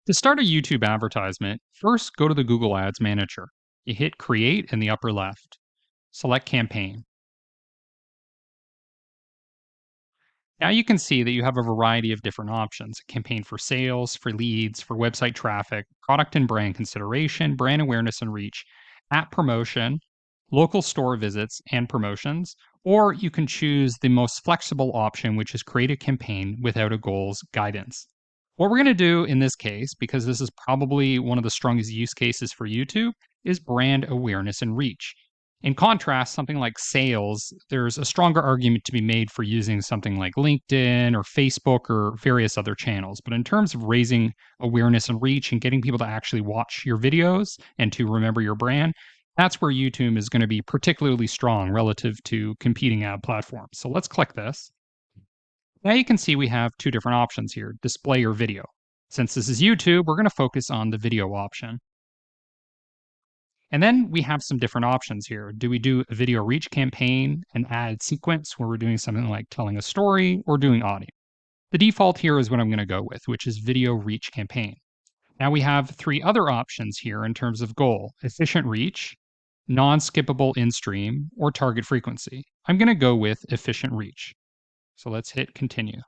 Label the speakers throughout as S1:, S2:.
S1: To start a YouTube advertisement, first go to the Google Ads Manager. You hit Create in the upper left. Select Campaign. Now you can see that you have a variety of different options: a campaign for sales, for leads, for website traffic, product and brand consideration, brand awareness and reach, app promotion, local store visits and promotions, or you can choose the most flexible option, which is create a campaign without a goals guidance. What we're going to do in this case, because this is probably one of the strongest use cases for YouTube, is brand awareness and reach. In contrast, something like sales, there's a stronger argument to be made for using something like LinkedIn or Facebook or various other channels. But in terms of raising awareness and reach and getting people to actually watch your videos and to remember your brand, that's where YouTube is going to be particularly strong relative to competing ad platforms. So let's click this. Now you can see we have two different options here, display or video. Since this is YouTube, we're going to focus on the video option. And then we have some different options here. Do we do a video reach campaign, an ad sequence where we're doing something like telling a story, or doing audio? The default here is what I'm going to go with, which is video reach campaign. Now we have three other options here in terms of goal: efficient reach, non-skippable in-stream, or target frequency. I'm going to go with efficient reach. So let's hit continue.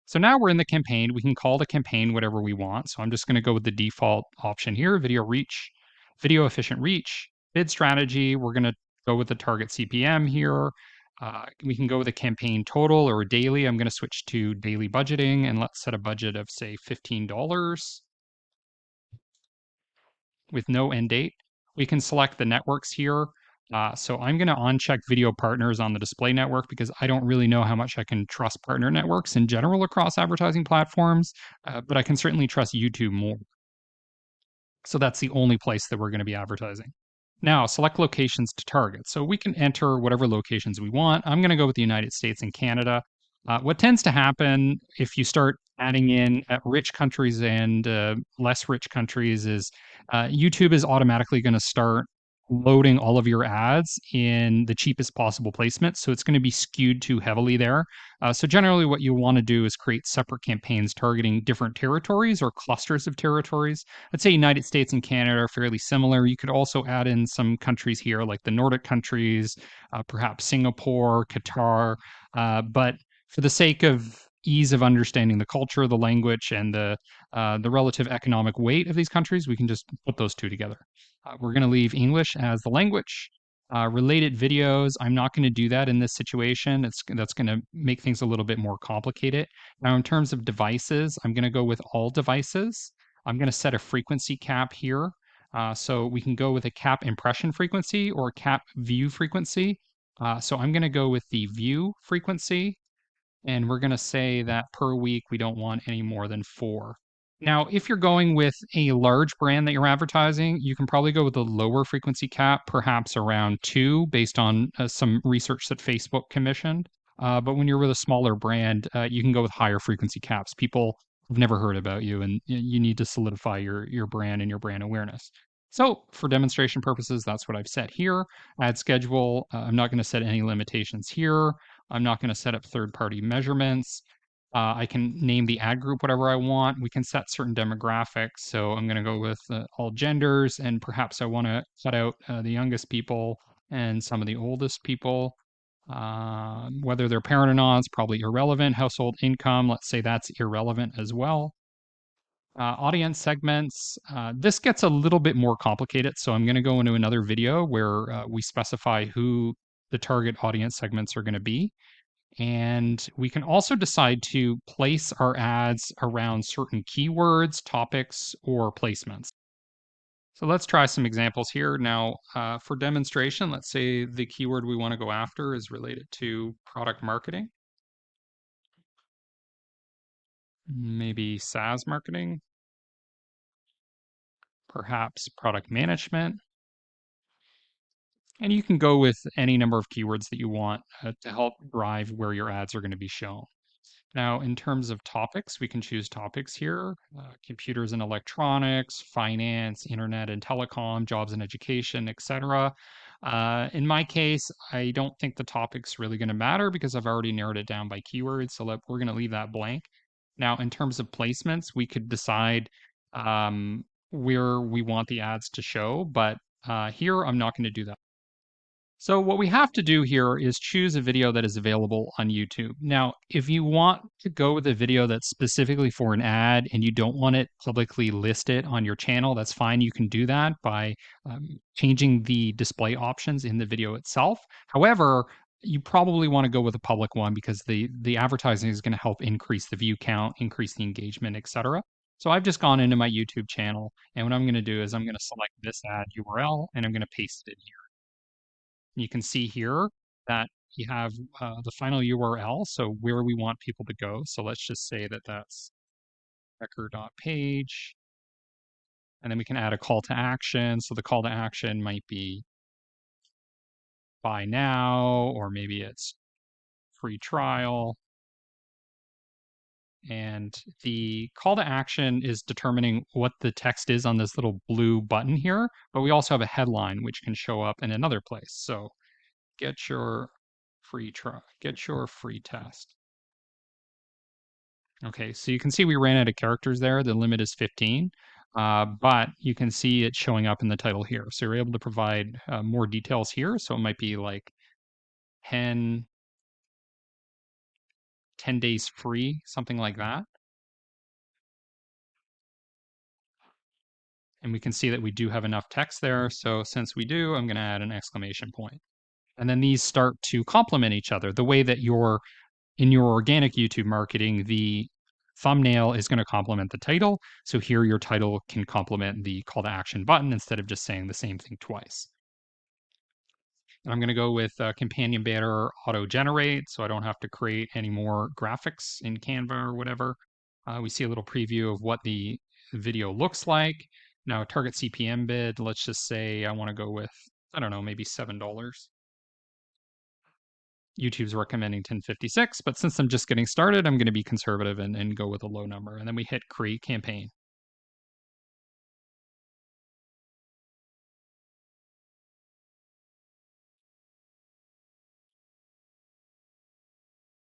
S1: So now we're in the campaign. We can call the campaign whatever we want. So I'm just going to go with the default option here, video reach, video efficient reach, bid strategy. We're going to go with the target CPM here. We can go with a campaign total or daily. I'm going to switch to daily budgeting, and let's set a budget of, say, $15 with no end date. We can select the networks here. So I'm going to uncheck video partners on the display network because I don't really know how much I can trust partner networks in general across advertising platforms, but I can certainly trust YouTube more. So that's the only place that we're going to be advertising. Now, select locations to target. So we can enter whatever locations we want. I'm going to go with the United States and Canada. What tends to happen if you start adding in rich countries and less rich countries is YouTube is automatically going to start loading all of your ads in the cheapest possible placement. So it's going to be skewed too heavily there. So generally what you want to do is create separate campaigns targeting different territories or clusters of territories. I'd say United States and Canada are fairly similar. You could also add in some countries here like the Nordic countries, perhaps Singapore, Qatar, but for the sake of ease of understanding the culture, the language, and the relative economic weight of these countries, we can just put those two together. We're going to leave English as the language. Related videos, I'm not going to do that in this situation. That's going to make things a little bit more complicated. Now, in terms of devices, I'm going to go with all devices. I'm going to set a frequency cap here. So we can go with a cap impression frequency or cap view frequency. So I'm going to go with the view frequency. And we're going to say that per week, we don't want any more than 4. Now, if you're going with a large brand that you're advertising, you can probably go with a lower frequency cap, perhaps around 2, based on some research that Facebook commissioned. But when you're with a smaller brand, you can go with higher frequency caps. People have never heard about you, and you need to solidify your brand and your brand awareness. So for demonstration purposes, that's what I've set here. Ad schedule, I'm not going to set any limitations here. I'm not going to set up third-party measurements. I can name the ad group whatever I want. We can set certain demographics. So I'm going to go with all genders, and perhaps I want to cut out the youngest people and some of the oldest people. Whether they're parent or not is probably irrelevant. Household income, let's say that's irrelevant as well. Audience segments, this gets a little bit more complicated. So I'm going to go into another video where we specify who the target audience segments are going to be. And we can also decide to place our ads around certain keywords, topics, or placements. So let's try some examples here. Now, for demonstration, let's say the keyword we want to go after is related to product marketing. Maybe SaaS marketing. Perhaps product management. And you can go with any number of keywords that you want to help drive where your ads are going to be shown. Now, in terms of topics, we can choose topics here: computers and electronics, finance, internet and telecom, jobs and education, etc. In my case, I don't think the topic's really going to matter because I've already narrowed it down by keywords. So we're going to leave that blank. Now, in terms of placements, we could decide where we want the ads to show, but here I'm not going to do that. So what we have to do here is choose a video that is available on YouTube. Now, if you want to go with a video that's specifically for an ad and you don't want it publicly listed on your channel, that's fine. You can do that by changing the display options in the video itself. However, you probably want to go with a public one because the advertising is going to help increase the view count, increase the engagement, etc. So I've just gone into my YouTube channel, and what I'm going to do is I'm going to select this ad URL and I'm going to paste it here. You can see here that you have the final URL, so where we want people to go. So let's just say that that's Dekker.page. And then we can add a call to action. So the call to action might be buy now, or maybe it's free trial. And the call to action is determining what the text is on this little blue button here, but we also have a headline which can show up in another place. So get your get your free test. Okay, so you can see we ran out of characters there. The limit is 15, but you can see it showing up in the title here. So you're able to provide more details here. So it might be like 10 days free, something like that. And we can see that we do have enough text there. So since we do, I'm going to add an exclamation point. And then these start to complement each other. The way that in your organic YouTube marketing, the thumbnail is going to complement the title. So here your title can complement the call to action button instead of just saying the same thing twice. And I'm going to go with companion banner auto generate so I don't have to create any more graphics in Canva or whatever. We see a little preview of what the video looks like. Now, target CPM bid, let's just say I want to go with, I don't know, maybe $7. YouTube's recommending 1056, but since I'm just getting started, I'm going to be conservative and go with a low number. And then we hit create campaign.